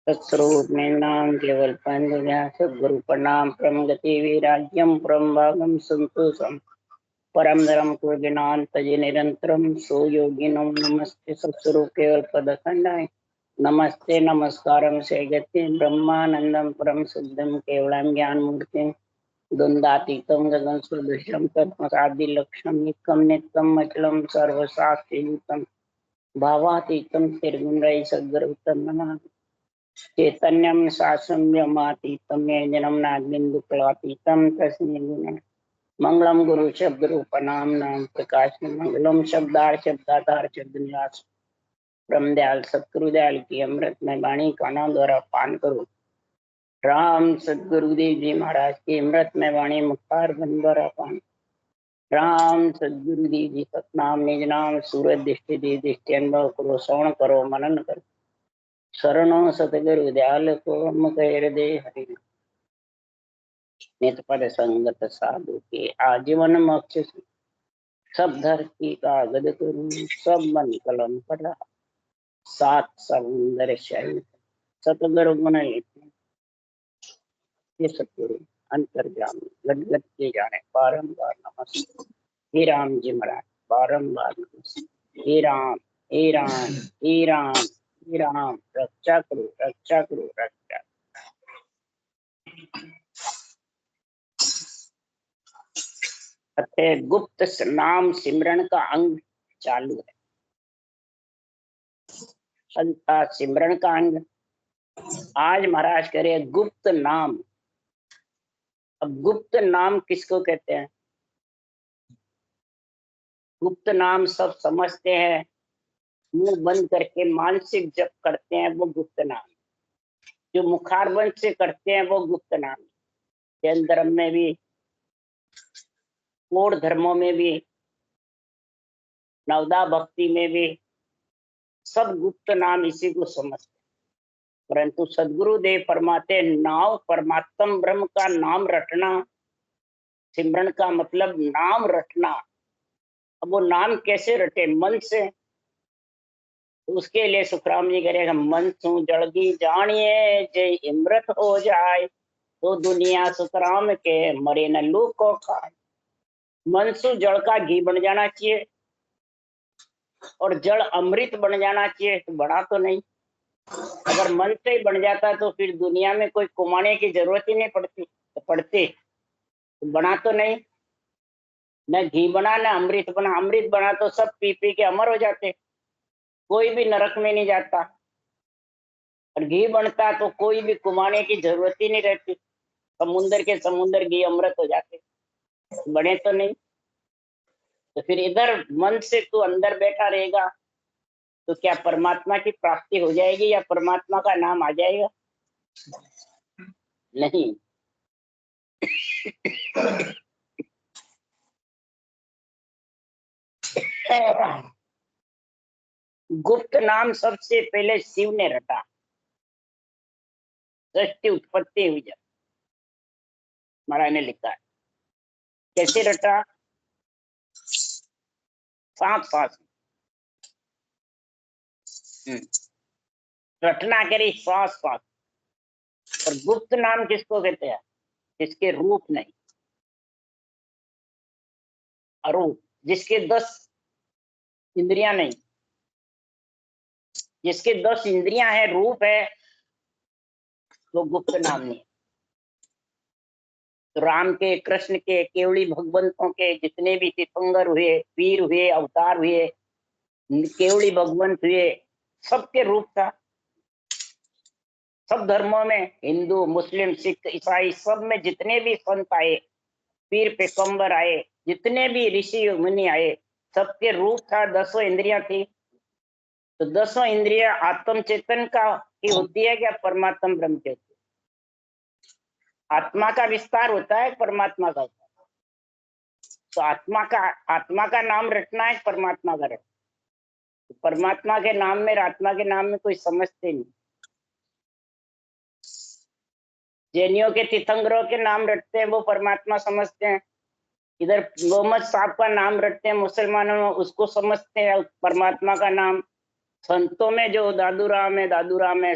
तत्स्वरूप केवल सद्गुरु प्रणाम परम गति विराज्यम परम भागम संतोषम परम धर्म को ज्ञान तजे निरंतरम सो योगिनो नमस्ते सत्स्वरूप केवल पदखंडाय नमस्ते नमस्कारम से गति ब्रह्मानंदम परम शुद्धम केवलम ज्ञान मूर्ति द्वंद्वातीतम गगन सदृशम तत्मसादि लक्षण निकम नित्यम अचलम सर्वशास्त्रीयुतम भावातीतम निर्गुण सद्गुरुतम चैतन्यम शासम व्योमातीतम जन्म नागबिंदुकलातीतम तस्मै मंगलम गुरु शब्द रूप नाम नाम प्रकाश मंगलम शब्दार शब्दाधार शब्द निवास ब्रह्म दयाल सतगुरु दयाल की अमृत में वाणी काना द्वारा पान करो। राम सदगुरुदेव जी महाराज की अमृत में वाणी मुख्तार बन द्वारा पान। राम सदगुरुदेव जी सतनाम निज नाम सूरज दृष्टि दे दृष्टि अनुभव करो श्रवण करो मनन करो शरणों सतगुरु दयाल को मुख हृदय हरि नित पद संगत साधु के आजीवन मोक्ष सब धरती का गद करूं सब मन कलम पड़ा सात समुंदर शाही सतगुरु गुण ये सतगुरु अंतर्जामी गदगद के जाने बारंबार नमस्ते। हे राम जी महाराज बारंबार नमस्ते। हे राम हे राम हे राम हे राम रक्षा करो रक्षा करो रक्षा। अतः गुप्त नाम सिमरन का अंग चालू है। संता सिमरन का अंग आज महाराज करे गुप्त नाम। अब गुप्त नाम किसको कहते हैं? गुप्त नाम सब समझते हैं, मुंह बंद करके मानसिक जप करते हैं, वो गुप्त नाम। जो मुखारबंद से करते हैं वो गुप्त नाम। जैन धर्म में भी और धर्मों में भी नवदा भक्ति में भी सब गुप्त नाम इसी को समझते। परंतु सदगुरुदेव फरमाते नाम परमात्म ब्रह्म का नाम रटना। सिमरन का मतलब नाम रटना। अब वो नाम कैसे रटे? मन से। उसके लिए सुखराम जी करेगा मन सु जड़गी जानिए जय इमृत हो जाए तो दुनिया सुखराम के मरे न लू को खाए। मन सु जड़ का घी बन जाना चाहिए और जड़ अमृत बन जाना चाहिए। तो बना तो नहीं। अगर मन से ही बन जाता तो फिर दुनिया में कोई कुमाने की जरूरत ही नहीं पड़ती। तो पड़ती तो बना तो नहीं। न घी बना न अमृत बना। अमृत बना तो सब पी पी के अमर हो जाते, कोई भी नरक में नहीं जाता। और घी बनता तो कोई भी कुमाने की जरूरत ही नहीं रहती। समुंदर के समुंदर घी अमृत हो जाते, बने तो नहीं। तो फिर इधर मन से तू अंदर बैठा रहेगा तो क्या परमात्मा की प्राप्ति हो जाएगी या परमात्मा का नाम आ जाएगा? नहीं। गुप्त नाम सबसे पहले शिव ने रटा। सृष्टि उत्पत्ति हुई जब महाराज ने लिखा है। कैसे रटा? सांस सांस रटना करी सांस सांस। और गुप्त नाम किसको कहते हैं? जिसके रूप नहीं, अरूप, जिसके 10 इंद्रियां नहीं। जिसके 10 इंद्रियां है, रूप है, वो गुप्त नाम नहीं। तो राम के, कृष्ण के, केवली भगवंतों के जितने भी तीर्थंकर हुए, वीर हुए, अवतार हुए, केवली भगवंत हुए, सबके रूप था। सब धर्मों में, हिंदू मुस्लिम सिख ईसाई, सब में जितने भी संत आए, पीर पैगंबर आए, जितने भी ऋषि मुनि आए, सबके रूप था। 10 इंद्रियां थी। तो 10 इंद्रियां आत्म चेतन का की होती है क्या परमात्मा ब्रह्म की होती है? आत्मा का विस्तार होता है, परमात्मा का होता है। तो आत्मा का नाम रटना है, परमात्मा का रटना। तो परमात्मा के नाम में, आत्मा के नाम में कोई समझते नहीं। जैनियों के तीर्थंकरों के नाम रटते हैं, वो परमात्मा समझते हैं। इधर मोहम्मद साहब का नाम रटते हैं मुसलमानों में, उसको समझते हैं परमात्मा का नाम। संतों में जो दादू राम है,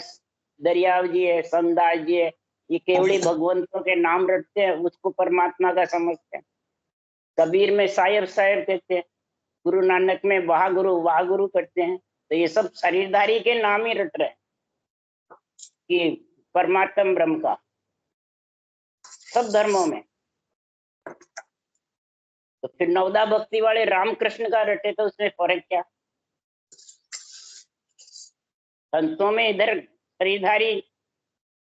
दरियाव जी है, संदास जी है, ये केवली भगवंतों के नाम रटते हैं, उसको परमात्मा का समझते हैं। कबीर में साहिब साहिब कहते हैं, गुरु नानक में वाह गुरु करते हैं। तो ये सब शरीरधारी के नाम ही रट रहे हैं कि परमात्म ब्रह्म का, सब धर्मों में। तो फिर नवदा भक्ति वाले रामकृष्ण का रटे तो उसमें फर्क क्या? संतों में इधर शरीरधारी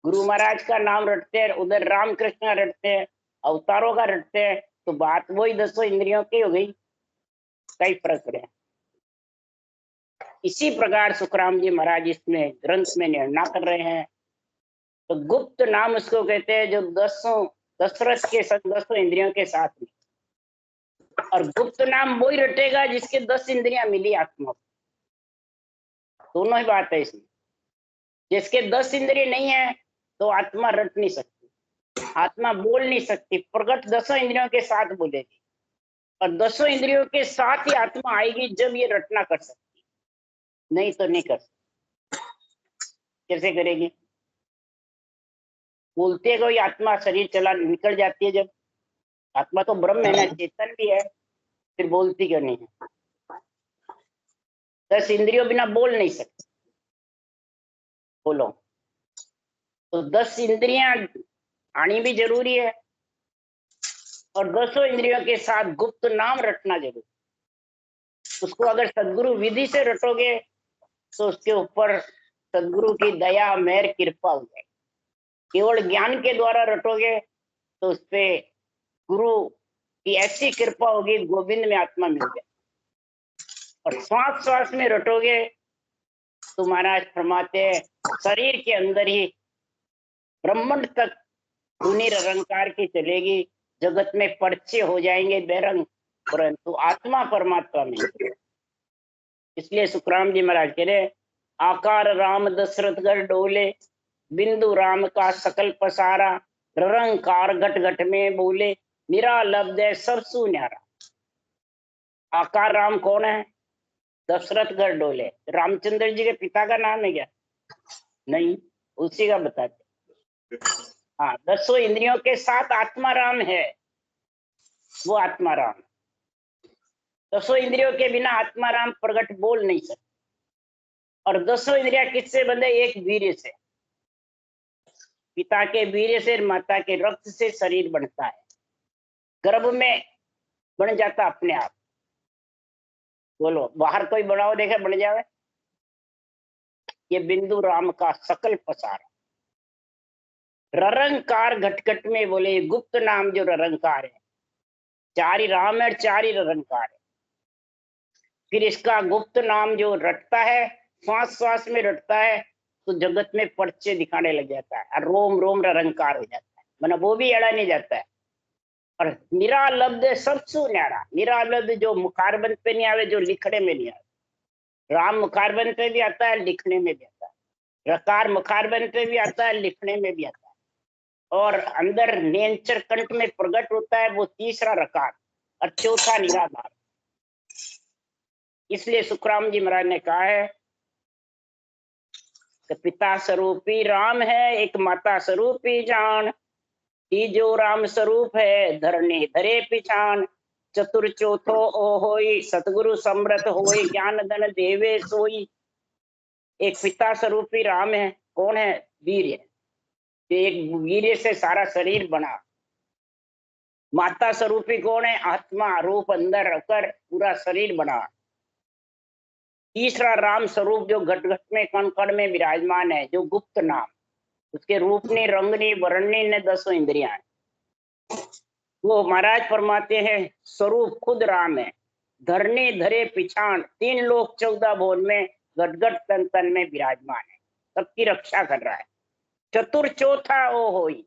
गुरु महाराज का नाम रटते हैं, उधर रामकृष्ण का रटते हैं, अवतारों का रटते हैं, तो बात वही 10 इंद्रियों की हो गई, कई फर्क रहे। इसी प्रकार सुखराम जी महाराज इसमें ग्रंथ में निर्णय कर रहे हैं। तो गुप्त नाम उसको कहते हैं जो दशरथ के 10 इंद्रियों के साथ में। और गुप्त नाम वही रटेगा जिसके 10 इंद्रियां मिली आत्मा को। दोनों ही बात है इसमें। जिसके 10 इंद्रिय नहीं है तो आत्मा रट नहीं सकती, आत्मा बोल नहीं सकती। प्रकट 10 इंद्रियों के साथ बोलेगी, और 10 इंद्रियों के साथ ही आत्मा आएगी जब ये रटना कर सकती, नहीं तो नहीं कर सकती। कैसे करेगी? बोलते कोई आत्मा शरीर चला निकल जाती है, जब आत्मा तो ब्रह्म है ना, चेतन भी है, फिर बोलती क्यों नहीं है? 10 इंद्रियों बिना बोल नहीं सकती। बोलो, तो 10 इंद्रियां आनी भी जरूरी है, और 10 इंद्रियों के साथ गुप्त नाम रटना जरूरी। उसको अगर सदगुरु विधि से रटोगे तो उसके ऊपर सदगुरु की दया मेहर कृपा हो जाएगी। केवल ज्ञान के द्वारा रटोगे तो उसपे गुरु की ऐसी कृपा होगी, गोविंद में आत्मा मिल जाए। और श्वास श्वास में रटोगे तो महाराज फरमाते हैं शरीर के अंदर ही ब्रह्मांड तक धुनी निरंकार की चलेगी, जगत में पर्चे हो जाएंगे बेरंग, परंतु आत्मा परमात्मा में। इसलिए सुखराम जी महाराज कह रहे, आकार राम दशरथ गढ़ डोले, बिंदु राम का सकल पसारा, रंकार घट घट में बोले, निरा लब्ध है सब सुन्यारा। आकार राम कौन है? दशरथ गढ़ डोले। रामचंद्र जी के पिता का नाम है क्या? नहीं, उसी का बताते। हाँ, 10 इंद्रियों के साथ आत्मा राम है, वो आत्मा राम। 10 इंद्रियों के बिना आत्मा राम प्रकट बोल नहीं सकते। और 10 इंद्रिया किससे बंधे? एक वीर्य से। पिता के वीर्य से, माता के रक्त से शरीर बनता है, गर्भ में बन जाता अपने आप। बोलो, बाहर कोई बनाओ देखे बन जावे? ये बिंदु राम का सकल पसारा, ररंकार घटघट में बोले, गुप्त नाम जो ररंकार है। 4 ही राम है, 4 ही ररंकार है। फिर इसका गुप्त नाम जो रटता है, श्वास श्वास में रटता है, तो जगत में पर्चे दिखाने लग जाता है, और रोम रोम ररंकार हो जाता है, मतलब वो भी एड़ा नहीं जाता है। और निरालब्ध सबसु न्यारा, निरालब्ध जो मुखारबंद पे नहीं आवे, जो लिखने में नहीं आवे। राम मुखारबंद पे भी आता है, लिखने में भी आता है। रकार मुखारबंद पे भी आता है, लिखने में भी आता है। और अंदर नेंचर कंठ में प्रकट होता है, वो तीसरा रकार, और चौथा निराधार। इसलिए सुखराम जी महाराज ने कहा है कि पिता स्वरूपी राम है, एक माता स्वरूपी जान, तीजो राम स्वरूप है, धरने धरे पिछान, चतुर चौथो ओ होई, सतगुरु समृत होई, ज्ञान धन देवे सोई। एक पिता स्वरूपी राम है, कौन है? वीर है, एक वीर से सारा शरीर बना। माता स्वरूपी कौन है? आत्मा, रूप अंदर रखकर पूरा शरीर बना। तीसरा राम स्वरूप जो घट घट में कण कण में विराजमान है, जो गुप्त नाम, उसके रूप ने, रंग ने, वर्ण ने 10 इंद्रियां हैं। वो महाराज फरमाते हैं स्वरूप खुद राम है, धरने धरे पिछाण, 3 लोक 14 भुवन में घट घट तन तन में विराजमान है, सबकी रक्षा कर रहा है। चतुर चौथा ओ होई,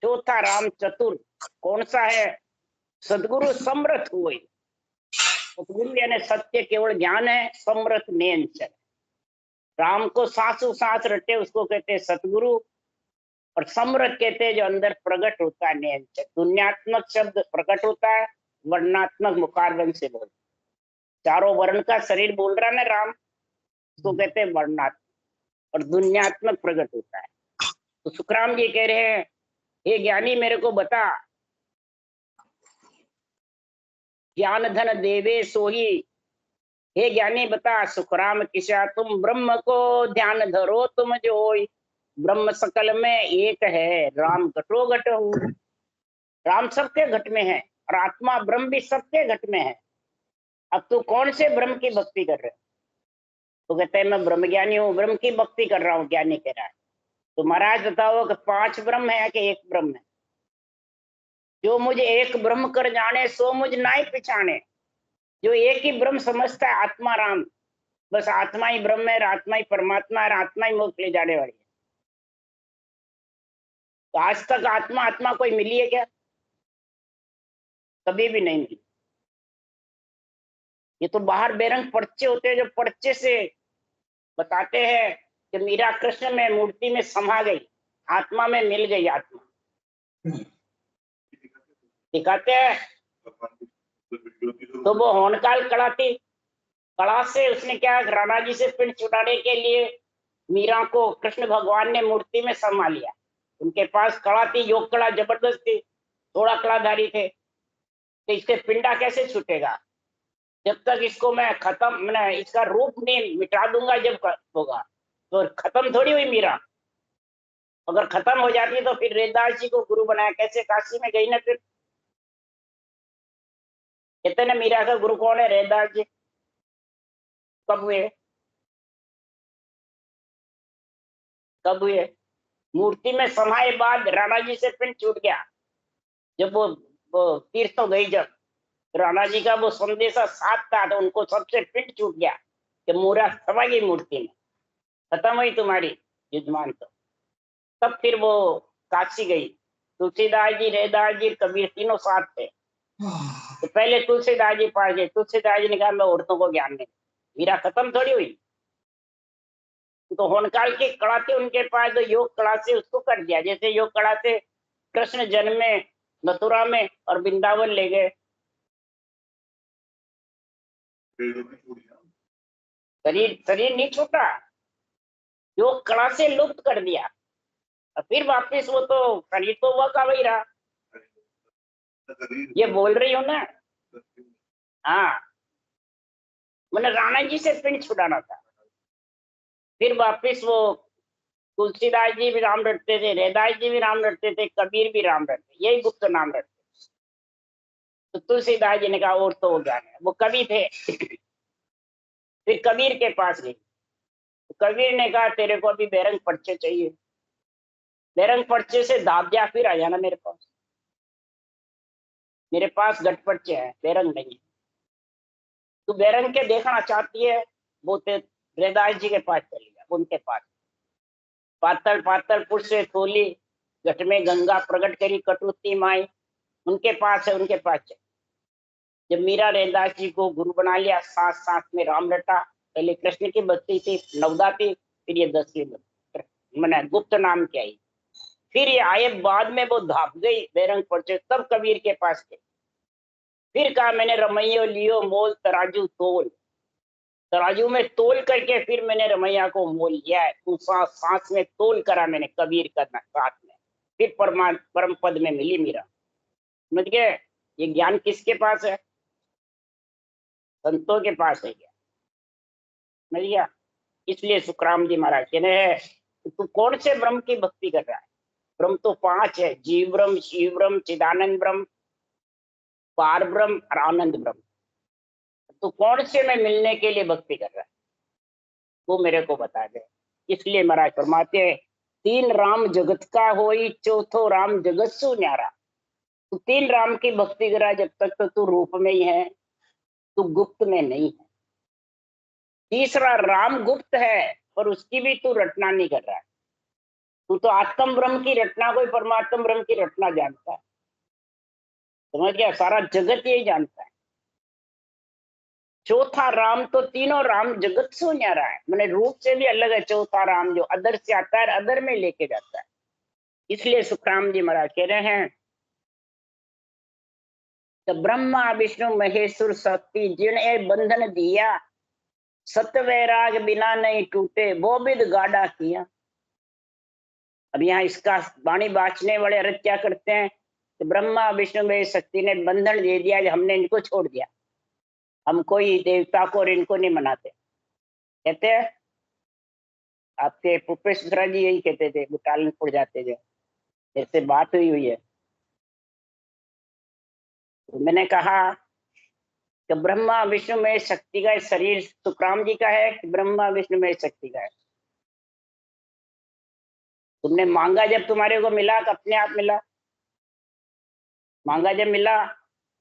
चौथा राम चतुर कौन सा है? सदगुरु समृत हुई। सदगुरु यानी सत्य केवल ज्ञान है, समृत नेंचर। राम को सांसों सांस रटे उसको कहते हैं सतगुरु, और समृत कहते हैं जो अंदर प्रकट होता है नेंचर। दुनियात्मक शब्द प्रकट होता है, वर्णात्मक मुखारबंद से बोल, चारों वर्ण का शरीर बोल रहा है ना राम, उसको कहते हैं वर्णात्मक। और दुनियात्मक प्रकट होता है। तो सुखराम जी कह रहे हैं, हे ज्ञानी मेरे को बता, ज्ञान धन देवे सोही, हे ज्ञानी बता सुखराम किसा तुम ब्रह्म को ध्यान धरो तुम जोई, ब्रह्म सकल में एक है राम घटो घट हो। राम सबके घट में है और आत्मा ब्रह्म भी सबके घट में है। अब तू कौन से ब्रह्म की भक्ति कर रहे हो? तो कहते हैं मैं ब्रह्म ज्ञानी हूँ, ब्रह्म की भक्ति कर रहा हूँ। ज्ञानी कह रहा है तो महाराज बताओ कि 5 ब्रह्म है कि एक ब्रह्म है? जो मुझे एक ब्रह्म कर जाने सो मुझ नाई पिछाने। जो एक ही ब्रह्म समझता है आत्मा राम, बस आत्मा ही ब्रह्म है, आत्मा ही परमात्मा है, आत्मा ही मोक्ष ले जाने वाली है। तो आज तक आत्मा आत्मा कोई मिली है क्या? कभी भी नहीं मिली। ये तो बाहर बेरंग पर्चे होते हैं जो पर्चे से बताते हैं कि मीरा कृष्ण में मूर्ति में समा गई, आत्मा में मिल गई आत्मा, दिखाते हैं। तो वो होनकाल कड़ा थी, कड़ा से उसने क्या, राणा जी से पिंड छुड़ाने के लिए मीरा को कृष्ण भगवान ने मूर्ति में समा लिया। उनके पास कड़ा थी, योग कड़ा जबरदस्त थी, थोड़ा कड़ाधारी थे। तो इससे पिंडा कैसे छूटेगा? जब तक इसको मैं खत्म, मैं इसका रूप नहीं मिटा दूंगा जब होगा, तो खत्म थोड़ी हुई मीरा। अगर खत्म हो जाती तो फिर रेदास जी को गुरु बनाया कैसे? काशी में गई ना। फिर कहते ना मीरा का गुरु कौन है? रेदास जी। कब हुए? कब हुए? मूर्ति में समाये बाद राणा जी से पिंड छूट गया। जब वो तीर्थ तो गई, जब राणा जी का वो संदेशा साथ था तो उनको सबसे पिंड छूट गया कि मूरा समा गई मूर्ति में, खत्म हुई तुम्हारी युजमान। तो तब फिर वो काशी गई। तुलसीदास जी, रेदास जी, कबीर तीनों साथ थे। तो पहले तुलसीदास जी पास गए। तुलसीदास जी ने कहा मैं औरतों को ज्ञान नहीं। मीरा खत्म थोड़ी हुई। तो होनकाल की कड़ा थी उनके पास, तो योग कड़ा से उसको कर दिया। जैसे योग कड़ा से कृष्ण जन्म में मथुरा में और वृंदावन ले गए। शरीर नहीं छूटा, योग कड़ा से लुप्त कर दिया और फिर वापस वो तो शरीर तो वह का वही रहा। ये बोल रही हूँ ना। हाँ, मैंने राणा जी से पिंड छुड़ाना था। फिर वापिस वो तुलसीदास जी भी राम रटते थे, रेदास जी भी राम रटते थे, कबीर भी राम रटते, यही गुप्त नाम रटते। तो तुलसीदास जी ने कहा और तो वो ज्ञान है, वो कवि थे। फिर कबीर के पास गई। तो कबीर ने कहा तेरे को अभी बेरंग पर्चे चाहिए, बेरंग पर्चे से दाब जा, फिर आ जाना मेरे पास। मेरे पास गट पर्चे हैं, बेरंग नहीं है। तू बेरंग के देखना चाहती है, वो रेदास जी के पास चली जा, उनके पास। पातल पातल पुर से थोली, घट में गंगा प्रकट करी कटुती माई, उनके पास है, उनके पास चल। जब मीरा रेदास जी को गुरु बना लिया, साथ साथ में राम रटा। पहले कृष्ण की भक्ति थी, नवदा थी, फिर ये 10वीं मैंने गुप्त नाम की आई। फिर ये आए बाद में वो धाप गई बेरंग पर्चे, तब कबीर के पास गई। फिर कहा मैंने रमैयो लियो मोल तराजू तोल, तराजू में तोल करके फिर मैंने रमैया को मोल लिया है। सांस में तोल करा मैंने कबीर का साथ में, फिर परम पद में मिली मीरा। समझ गए? ये ज्ञान किसके पास है? संतों के पास है क्या? समझ गया? इसलिए सुखराम जी महाराज कह रहे हैं तू कौन से ब्रह्म की भक्ति कर रहा है? ब्रह्म तो 5 है, जीव ब्रह्म, शिव ब्रह्म, चिदानंद ब्रह्म, पार ब्रह्म और आनंद ब्रह्म। तो कौन से में मिलने के लिए भक्ति कर रहा है वो मेरे को बता दे। इसलिए महाराज फरमाते हैं 3 राम जगत का होई, चौथो राम जगत सु न्यारा। तू 3 राम की भक्ति करा जब तक तो तू रूप में ही है, तू गुप्त में नहीं है। तीसरा राम गुप्त है पर उसकी भी तू रचना नहीं कर रहा है। तू तो आत्म ब्रह्म की रचना, कोई परमात्म ब्रह्म की रचना जानता है। समझ गया? सारा जगत यही जानता है। चौथा राम तो तीनों राम जगत सो न्यारा है, मैंने रूप से भी अलग है। चौथा राम जो अदर से आता है, अदर में लेके जाता है। इसलिए सुखराम जी महाराज कह रहे हैं तो ब्रह्मा विष्णु महेश्वर शक्ति जिन्हें बंधन दिया, सत वैराग बिना नहीं टूटे वो बिद गाढ़ा किया। अब यहाँ इसका वाणी बाँचने वाले अर्थ क्या करते हैं? तो ब्रह्मा विष्णु में शक्ति ने बंधन दे दिया, हमने इनको छोड़ दिया, हम कोई देवता को और इनको नहीं मनाते। कहते हैं आपके पुष्पेश्वरा जी यही कहते थे, बुटालनपुर जाते थे, ऐसे बात हुई है। तो मैंने कहा कि ब्रह्मा विष्णु में शक्ति का शरीर सुखराम जी का है कि ब्रह्मा विष्णु में शक्ति का है? तुमने मांगा जब तुम्हारे को मिला कि अपने आप मिला? मांगा जब मिला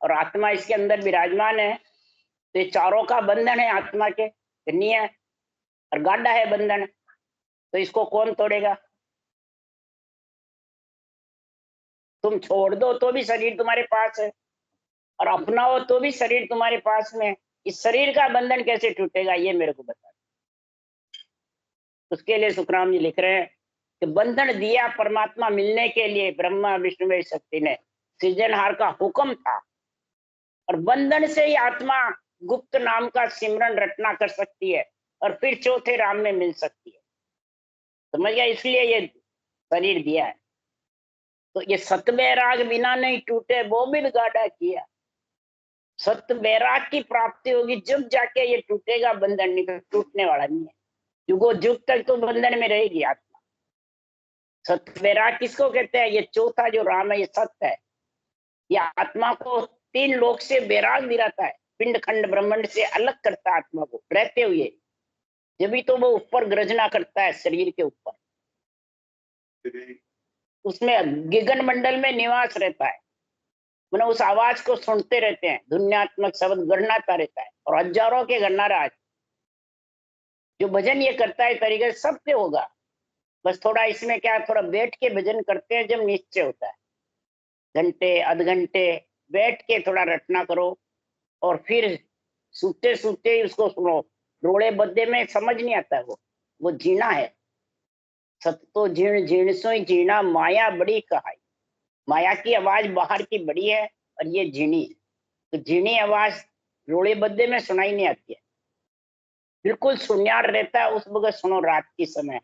और आत्मा इसके अंदर विराजमान है, तो ये चारों का बंधन है आत्मा के, नहीं है? और गाढ़ा है बंधन, तो इसको कौन तोड़ेगा? तुम छोड़ दो तो भी शरीर तुम्हारे पास है, और अपनाओ तो भी शरीर तुम्हारे पास में। इस शरीर का बंधन कैसे टूटेगा, ये मेरे को बता। उसके लिए सुखराम जी लिख रहे हैं कि बंधन दिया परमात्मा मिलने के लिए ब्रह्मा विष्णु में शक्ति ने, सृजनहार का हुक्म था, और बंधन से ही आत्मा गुप्त नाम का सिमरन रटना कर सकती है और फिर चौथे राम में मिल सकती है। समझ गया? इसलिए ये शरीर दिया है। तो ये सत वैराग बिना नहीं टूटे वो भी गाढ़ा किया। सत्य वैराग की प्राप्ति होगी जब जाके ये टूटेगा बंधन, नहीं तो टूटने वाला नहीं है। युगो युग तक तो बंधन में रहेगी आत्मा। सत्य वैराग किसको कहते हैं? ये चौथा जो राम है ये सत्य है। ये आत्मा को तीन लोक से वैराग दिलाता है, पिंड खंड ब्रह्मांड से अलग करता है आत्मा को रहते हुए। जब भी तो वो ऊपर गर्जना करता है शरीर के ऊपर, उसमें गिगन मंडल में निवास रहता है, मतलब उस आवाज को सुनते रहते हैं, धुन्यात्मक शब्द गणनाता रहता है, और हजारों के गणनारा आज जो भजन ये करता है तरीके से सबसे होगा। बस थोड़ा इसमें क्या, थोड़ा बैठ के भजन करते हैं जब निश्चय होता है, घंटे आध घंटे बैठ के थोड़ा रटना करो, और फिर सूते सूते ही उसको सुनो। रोड़े बद्दे में समझ नहीं आता, वो जीना है। सत तो जीण जीण सोई जीना, माया बड़ी कहाई। माया की आवाज बाहर की बड़ी है, और ये जीनी, तो जीनी आवाज रोड़े बद्दे में सुनाई नहीं आती है। बिल्कुल सुन्यार रहता है उस वक्त सुनो, रात के समय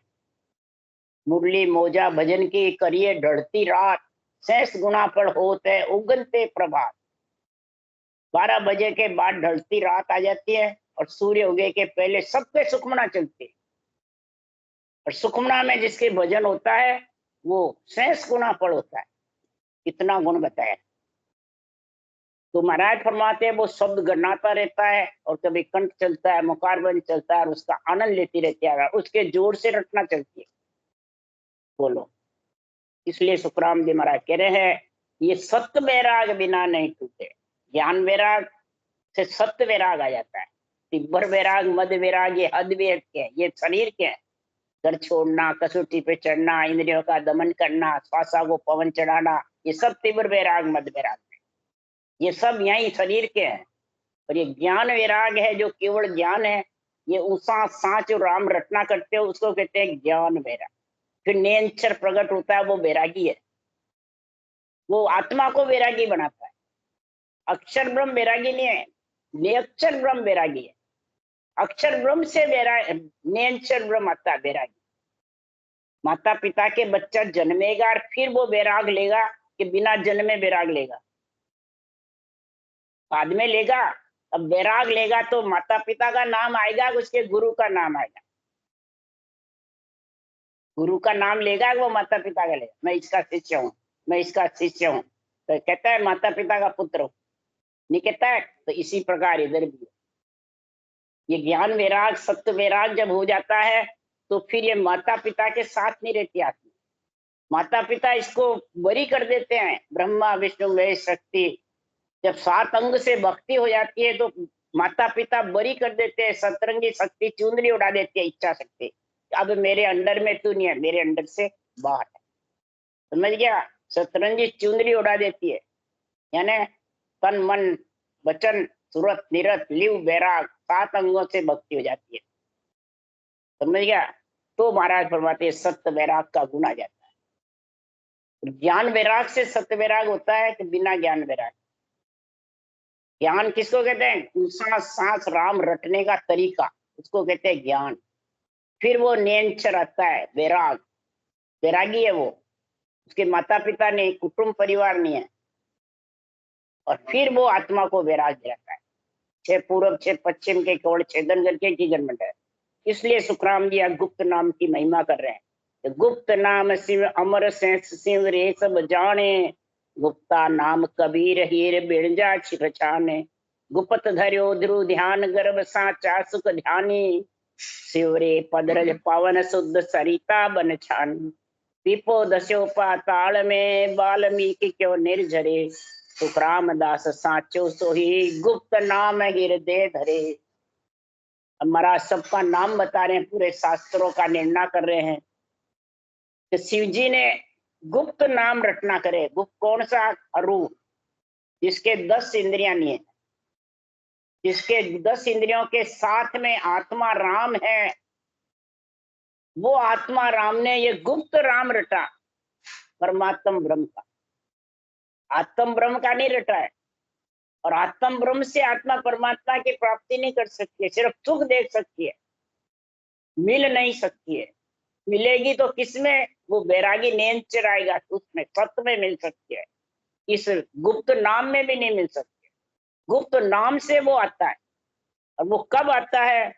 मुरली मौजा भजन की करिए ढलती रात, शेष गुना पर होते उगनते प्रभात। 12 बजे के बाद ढलती रात आ जाती है, और सूर्य उगे के पहले सबके सुखमना चलती है, और सुखमना में जिसके भजन होता है वो शेष गुना पर होता है। इतना गुण बताया। तो महाराज फरमाते हैं वो शब्द गणाता रहता है, और कभी कंठ चलता है, मुखारबंद चलता है, और उसका आनंद लेती रहती है, उसके जोर से रटना चलती है। बोलो। इसलिए सुखराम जी महाराज कह रहे हैं ये सत्य वैराग बिना नहीं टूटे। ज्ञान वैराग से सत्य वैराग आ जाता है। तिब्बर वैराग, मध्य वैराग, ये हद वेद के हैं, ये शरीर के हैं। घर छोड़ना, कसौटी पे चढ़ना, इंद्रियों का दमन करना, श्वासा को पवन चढ़ाना, ये सब तीव्र वैराग मध्य वैराग है। ये सब यही शरीर के हैं। और ये ज्ञान वैराग है जो केवल ज्ञान है, ये उषा सांच और राम रटना करते हो उसको कहते हैं ज्ञान वैराग। फिर निरंतर प्रकट होता है वो वैरागी है, वो आत्मा को वैरागी बनाता है। अक्षर ब्रह्म वैरागी नहीं है, निरक्षर ब्रह्म वैरागी है। अक्षर ब्रह्म से निरक्षर ब्रह्म आता है वैरागी। माता पिता के बच्चा जन्मेगा और फिर वो वैराग लेगा कि बिना जन्मे वैराग लेगा? बाद में लेगा। अब वैराग लेगा तो माता पिता का नाम आएगा, उसके गुरु का नाम आएगा। गुरु का नाम लेगा वो माता पिता का लेगा, मैं इसका शिष्य हूँ, मैं इसका शिष्य हूँ, तो कहता है माता पिता का पुत्र हूँ, नहीं कहता है? तो इसी प्रकार इधर भी ये ज्ञान वैराग सत्य वैराग जब हो जाता है तो फिर ये माता पिता के साथ नहीं रहती आत्मा। माता पिता इसको बरी कर देते हैं, ब्रह्मा विष्णु महेश शक्ति। जब 7 अंग से भक्ति हो जाती है तो माता पिता बरी कर देते हैं, सतरंगी शक्ति चुंदरी उड़ा देती है, इच्छा शक्ति। अब मेरे अंडर में तू नहीं है, मेरे अंडर से बाहर है। समझ गया? सतरंगी चुंदरी उड़ा देती है, यानी तन मन वचन सूरत निरत लिव वैराग 7 अंगों से भक्ति हो जाती है। समझ गया? तो महाराज फरमाते सत्य वैराग का गुण आ जाता है। ज्ञान वैराग से सत्य वैराग होता है कि बिना ज्ञान वैराग। ज्ञान किसको कहते हैं? उषा सांस राम रटने का तरीका, उसको कहते हैं ज्ञान। फिर वो नियंचर आता है, वैराग, वैरागी है वो, उसके माता पिता नहीं, कुटुंब परिवार नहीं है, और फिर वो आत्मा को वैराग रहता है। 6 पूर्व 6 पश्चिम के केवल छेदन करके की जन्म है। इसलिए सुखराम जी गुप्त नाम की महिमा कर रहे हैं। गुप्त नाम शिव अमर सेंस शिव रे सब जाने, गुप्ता नाम कबीर हीर बिरजा छिपछाने, गुप्त धर्यो ध्रुव ध्यान गर्भ साचा सुख ध्यानी, शिवरे पदरज पावन शुद्ध सरिता बन छान, पीपो दस्यो पाताल में वाल्मीकि क्यों निर्झरे, सुखराम दास साचो सोही गुप्त नाम हृदय धरे। महाराज सबका नाम बता रहे हैं, पूरे शास्त्रों का निर्णय कर रहे हैं कि शिव जी ने गुप्त नाम रटना करे। गुप्त कौन सा? अरु, जिसके 10 इंद्रियां नहीं है, जिसके 10 इंद्रियों के साथ में आत्मा राम है, वो आत्मा राम ने ये गुप्त राम रटा, परमात्म ब्रह्म का। आत्म ब्रह्म का नहीं रटा है। और आत्म ब्रह्म से आत्मा परमात्मा की प्राप्ति नहीं कर सकती है, सिर्फ सुख देख सकती है, मिल नहीं सकती है। मिलेगी तो किसमें? वो वैरागी नियंचर आएगा, उसमें सत्य में मिल सकती है, इस गुप्त नाम में भी नहीं मिल सकती। गुप्त नाम से वो आता है। और वो कब आता है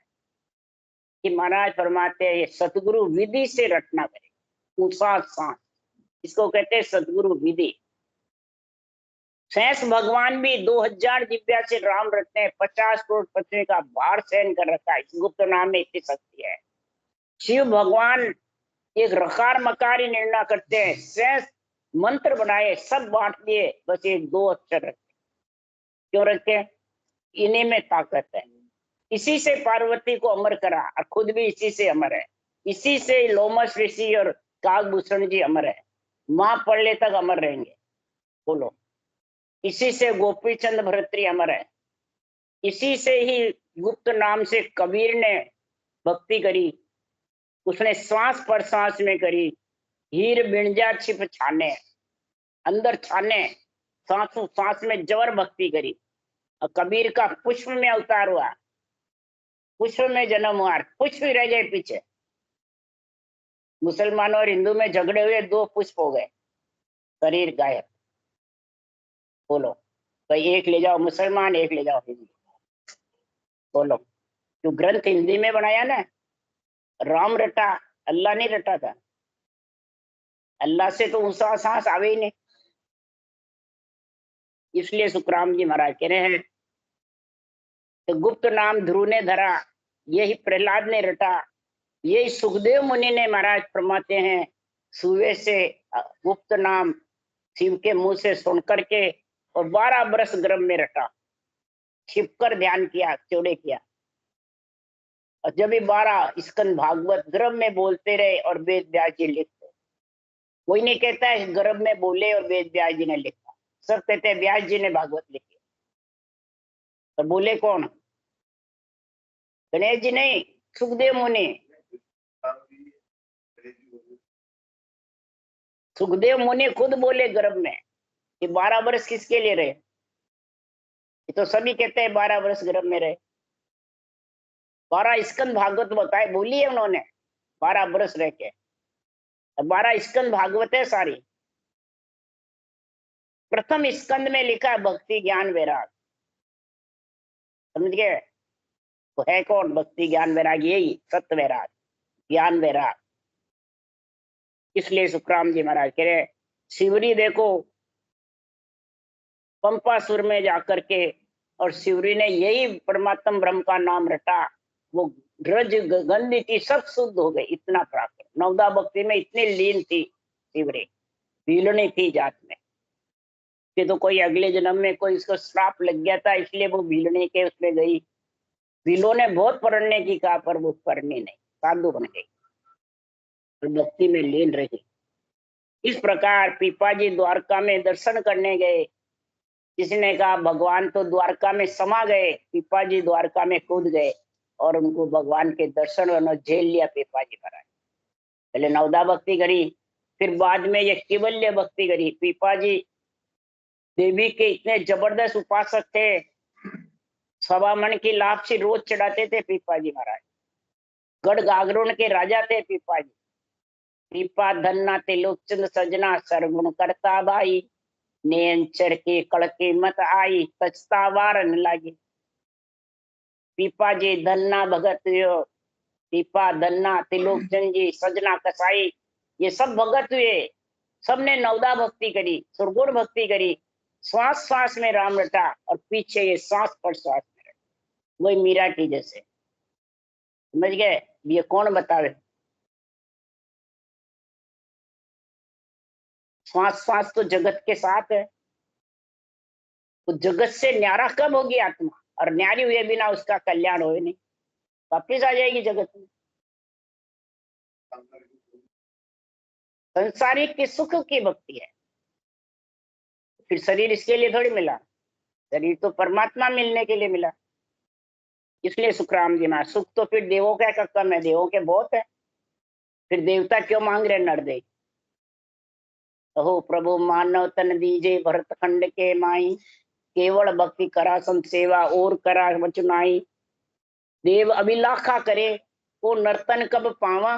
कि महाराज फरमाते हैं ये सतगुरु विधि से रटना करे, उषा सांस, इसको कहते हैं सतगुरु विधि। शेष भगवान भी 2000 दिव्या से राम रटते हैं, 50 करोड़ पृथ्वी का भार सहन कर रखा है, इस गुप्त नाम में इतनी शक्ति है। शिव भगवान एक रकार मकारी निर्णय करते हैं, शेष मंत्र बनाए सब बांट दिए, बस एक 2 अक्षर रखते। क्यों रखते? इन्हीं में ताकत है। इसी से पार्वती को अमर करा और खुद भी इसी से अमर है। इसी से लोमस ऋषि और काकभूषण जी अमर है, मां पढ़ले तक अमर रहेंगे। बोलो। इसी से गोपी चंद भरतरी अमर है। इसी से ही गुप्त नाम से कबीर ने भक्ति करी, उसने श्वास पर सांस में करी। हीर बिणजा छिप छाने, अंदर छाने, सांसों सांस में जबर भक्ति करी। और कबीर का पुष्प में अवतार हुआ, पुष्प में जन्म हुआ, पुष्प ही रह गए पीछे। मुसलमानों और हिंदू में झगड़े हुए 2 पुष्प हो गए, शरीर गायब। बोलो भाई, एक ले जाओ मुसलमान, एक ले जाओ हिंदू। बोलो। जो ग्रंथ हिंदी में बनाया ना, राम रटा, अल्लाह नहीं रटा था। अल्लाह से तो उसका सांस आवे ही नहीं। इसलिए सुखराम जी महाराज कह रहे हैं तो गुप्त नाम ध्रुव ने धरा, यही प्रहलाद ने रटा, यही सुखदेव मुनि ने महाराज फरमाते हैं सुबह से गुप्त नाम शिव के मुंह से सुन करके और 12 बरस गर्भ में रटा, छिपकर ध्यान किया, चौड़े किया। और जब भी 12 स्कंद भागवत गर्भ में बोलते रहे और वेद व्यास जी लिखते। कोई नहीं कहता है गर्भ में बोले और वेद व्यास जी ने लिखा, सब कहते हैं व्यास जी ने भागवत लिखी। तो बोले कौन? गणेश जी नहीं, सुखदेव मुनि। सुखदेव मुनि खुद बोले गर्भ में कि 12 वर्ष किसके लिए रहे। ये तो सभी कहते हैं 12 वर्ष गर्भ में रहे। 12 स्कंद भागवत बताए, बोली है उन्होंने 12 वर्ष रह के। 12 स्कंद भागवत है सारी। प्रथम स्कंद में लिखा है भक्ति ज्ञान वैराग, समझ गए? तो है कौन भक्ति ज्ञान वैराग? यही सत्य वैराग, ज्ञान वैराग। इसलिए सुखराम जी महाराज कह रहे शिवरी देखो पंपासुर में जाकर के, और शिवरी ने यही परमात्म ब्रह्म का नाम रटा, वो रज गंदी थी सब शुद्ध हो गई, इतना प्राप्त। नवदा भक्ति में इतनी लीन थी शिवरी, भीलनी थी जात में कि तो कोई अगले जन्म में कोई इसको श्राप लग गया था, इसलिए वो भीलनी के उसमें गई। भीलों ने बहुत पढ़ने की कहा पर वो पढ़नी नहीं, साधु बन गई और भक्ति में लीन रही। इस प्रकार पीपाजी द्वारका में दर्शन करने गए। किसी कहा भगवान तो द्वारका में समा गए, पीपाजी द्वारका में कूद गए और उनको भगवान के दर्शन उन्होंने झेल लिया। पीपाजी महाराज पहले नवदा भक्ति करी, फिर बाद में ये केवल्य भक्ति करी। पीपाजी देवी के इतने जबरदस्त उपासक थे, सवा मन की लापसी रोज चढ़ाते थे पीपाजी महाराज। गढ़ गागरोन के राजा थे पीपाजी। पीपा धन्ना त्रिलोकचंद सजना सरगुण करता भाई, नैन चढ़ के कड़के मत आई तचता वार न लागी। पीपा जी धन्ना भगत यो, पीपा धन्ना त्रिलोकचंद जी सजना कसाई, ये सब भगत हुए। सबने नवदा भक्ति करी, सुरगुण भक्ति करी, श्वास श्वास में राम रटा और पीछे ये सांस पर श्वास में रटा, वही मीरा की जैसे। समझ गए? ये कौन बतावे? श्वास श्वास तो जगत के साथ है, तो जगत से न्यारा कब होगी आत्मा? और न्यारी हुए बिना उसका कल्याण हो नहीं, वापिस आ जाएगी जगत में। संसारिक की सुख की भक्ति है, फिर शरीर इसके लिए थोड़ी मिला, शरीर तो परमात्मा मिलने के लिए मिला। इसलिए सुखराम जी महाराज, सुख तो फिर देवों का कम है, देवों के बहुत है, फिर देवता क्यों मांग रहे नरदेव? कहो प्रभु मानव तन दीजे भरत खंड के माई, केवल भक्ति करा संत सेवा और करा वचनाई। देव अभिलाखा करे वो नर्तन कब पावा,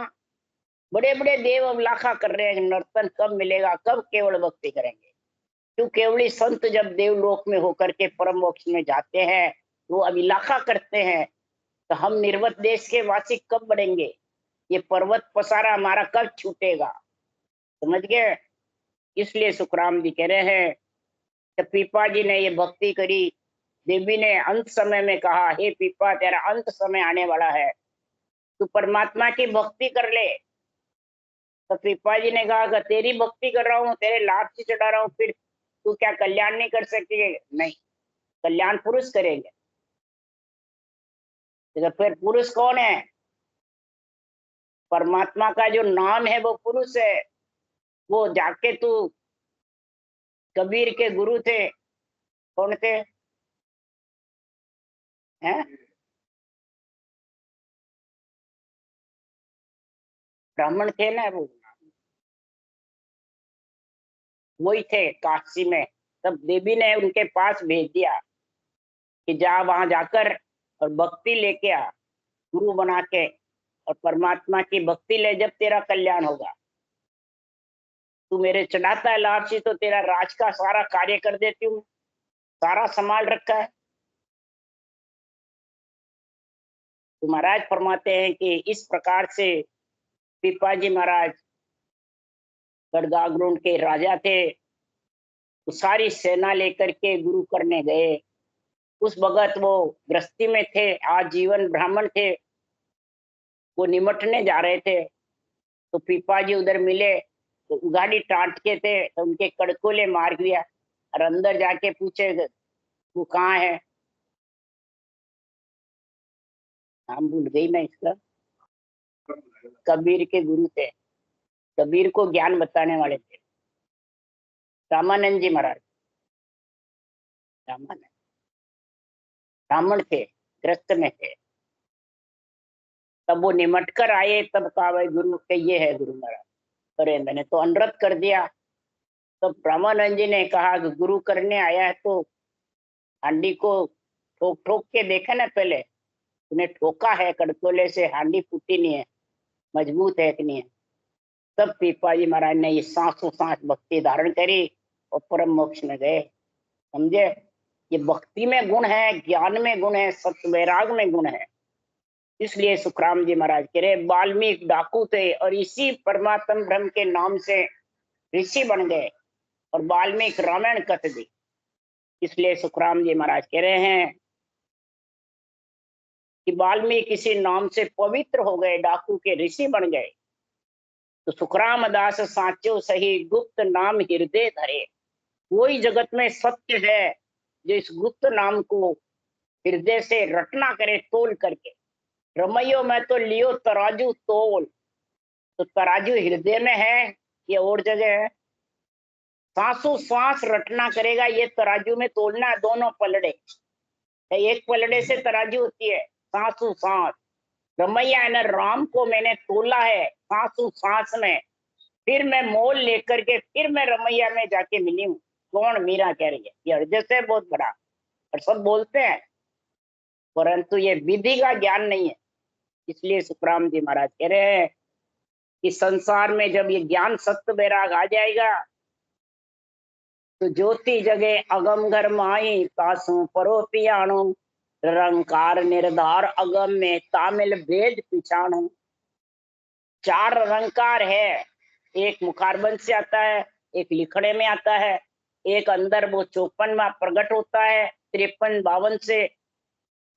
बड़े बड़े देव अभिलाखा कर रहे हैं नर्तन कब मिलेगा, कब केवल भक्ति करेंगे। क्यों? केवली संत जब देवलोक में होकर के परम मोक्ष में जाते हैं, वो अभिलाखा करते हैं, तो हम निर्वत देश के वासी कब बढ़ेंगे, ये पर्वत पसारा हमारा कब छूटेगा। समझ गए? इसलिए सुखराम जी कह रहे हैं कि पीपा जी ने ये भक्ति करी। देवी ने अंत समय में कहा, हे पीपा तेरा अंत समय आने वाला है, तू परमात्मा की भक्ति कर ले। तो पीपा जी ने कहा कि तेरी भक्ति कर रहा हूँ, तेरे लाभ से चढ़ा रहा हूँ, फिर तू क्या कल्याण नहीं कर सकती? नहीं, कल्याण पुरुष करेंगे। तो फिर पुरुष कौन है? परमात्मा का जो नाम है वो पुरुष है। वो जाके तू, कबीर के गुरु थे, कौन थे? हैं? ब्राह्मण थे ना, वो वही थे काशी में। तब देवी ने उनके पास भेज दिया कि जा वहां जाकर और भक्ति लेके आ, गुरु बना के, और परमात्मा की भक्ति ले, जब तेरा कल्याण होगा। तू मेरे चढ़ाता है लाभ से, तो तेरा राज का सारा कार्य कर देती हूँ, सारा संभाल रखा है। तो महाराज फरमाते हैं कि इस प्रकार से पीपाजी महाराज गढ़गागरुण के राजा थे, तो सारी सेना लेकर के गुरु करने गए। उस भगत वो गृहस्थी में थे, आजीवन ब्राह्मण थे, वो निमटने जा रहे थे, तो पीपाजी उधर मिले, तो गाड़ी टाट के थे, तो उनके कड़कोले मार दिया और अंदर जाके पूछे वो कहाँ है? नाम भूल गई मैं इसका। कबीर के गुरु थे, कबीर को ज्ञान बताने वाले थे, रामानंद जी महाराज। रामानंद ब्राह्मण थे, ग्रस्त में थे। तब वो निमट कर आए, तब कहा भाई गुरु के ये है गुरु महाराज। अरे मैंने तो अनुरोध कर दिया। तब रामानंद जी ने कहा कि गुरु करने आया है तो हांडी को ठोक ठोक के देखा ना, पहले उन्हें ठोका है कड़कोले से, हांडी फूटी नहीं है, मजबूत है कि नहीं है। तब पीपाजी महाराज ने ये सांसों सांस भक्ति धारण करी और परम मोक्ष में गए। समझे? ये भक्ति में गुण है, ज्ञान में गुण है, सत्य वैराग में गुण है। इसलिए सुखराम जी महाराज कह रहे वाल्मीकि डाकू थे और इसी परमात्म ब्रह्म के नाम से ऋषि बन गए और वाल्मीकि रामायण कथ दी। इसलिए सुखराम जी महाराज कह रहे हैं कि वाल्मीकि किसी नाम से पवित्र हो गए, डाकू के ऋषि बन गए। तो सुखराम दास साचो सही गुप्त नाम हृदय धरे। वही जगत में सत्य है जो इस गुप्त नाम को हृदय से रटना करे, तोल करके। रमैयो में तो लियो तराजू तोल, तो तराजू हृदय में है, ये और जगह है। सांसों सांस रटना करेगा, ये तराजू में तोलना है, दोनों पलड़े। एक पलड़े से तराजू होती है, सांसों सांस। रमैया है ना, राम को मैंने तोला है सांसों सांस में, फिर मैं मोल लेकर के फिर मैं रमैया में जाके मिली हूँ। कौन? मीरा कह रही है। ये हृदय से बहुत बड़ा, और सब बोलते हैं परंतु ये विधि का ज्ञान नहीं है। इसलिए सुखराम जी महाराज कह रहे हैं कि संसार में जब ये ज्ञान सत्य वैराग आ जाएगा तो ज्योति जगे अगम घर माई तासु परो पियाणु रंकार निर्धार अगम में तामिल भेद पिछाणु। चार रंकार है, एक मुखारबंद से आता है, एक लिखने में आता है, एक अंदर वो 54वां प्रकट होता है 53-52 से,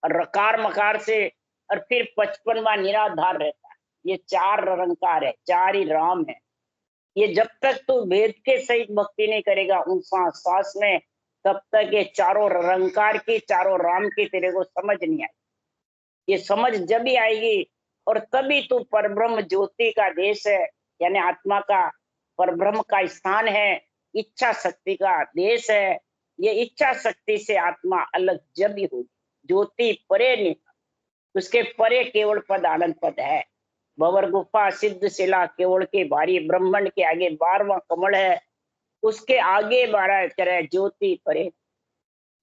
रकार मकार से, और फिर 55वां निराधार रहता है। ये चार रंकार है, चार ही राम है। ये जब तक तू वेद के सहित भक्ति नहीं करेगा उन सांस में, तब तक ये चारों रंकार की, चारों राम की तेरे को समझ नहीं आएगी। ये समझ जब ही आएगी और तभी तू परब्रह्म ज्योति का देश है, यानी आत्मा का परब्रह्म का स्थान है, इच्छा शक्ति का देश है। ये इच्छा शक्ति से आत्मा अलग जब ही होगी। ज्योति परे नहीं, उसके परे केवल पद आनंद पद है। भंवर गुफा सिद्ध शिला केवल के भारी ब्रह्मांड के आगे 12वां कमल है, उसके आगे 12 करे ज्योति परे।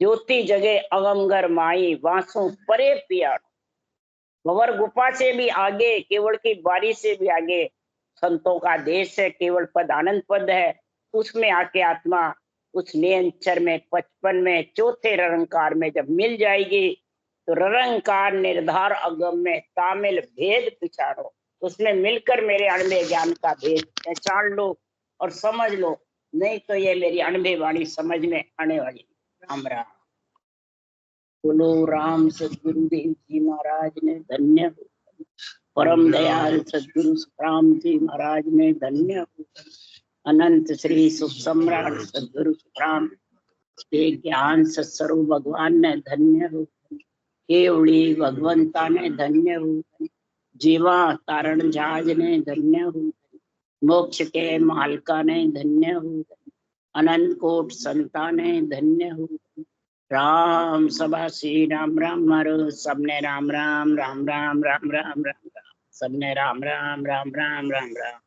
ज्योति जगे अगमगर माई वासु परे पियाणु। भंवर गुफा से भी आगे, केवल की बारी से भी आगे संतों का देश है, केवल पद आनंद पद है। उसमें आके आत्मा उस नियंचर में 55 में चौथे रंकार में जब मिल जाएगी तो रंकार निर्धार अगम में तामिल भेद पिछाड़ो। उसमें मिलकर मेरे अणबे ज्ञान का भेद पहचान लो और समझ लो, नहीं तो ये मेरी अणबे वाणी समझ में आने वाली। राम राम। बोलो राम सदगुरुदेव जी महाराज ने धन्य हो। परम दयाल सदगुरु सुखराम जी महाराज ने धन्य हो। अनंत श्री सुख सम्राट सदगुरु सुखराम के ज्ञान सत्स्वरूप भगवान ने धन्य हो। केवड़ी भगवंता ने धन्य हो। जीवा तारण जहाज ने धन्य हो। मोक्ष के मालका ने धन्य हो। अनंत कोट संता ने धन्य हो। राम सभा श्री राम राम मारो, सबने राम राम राम राम राम राम राम राम, सबने राम राम राम राम राम राम।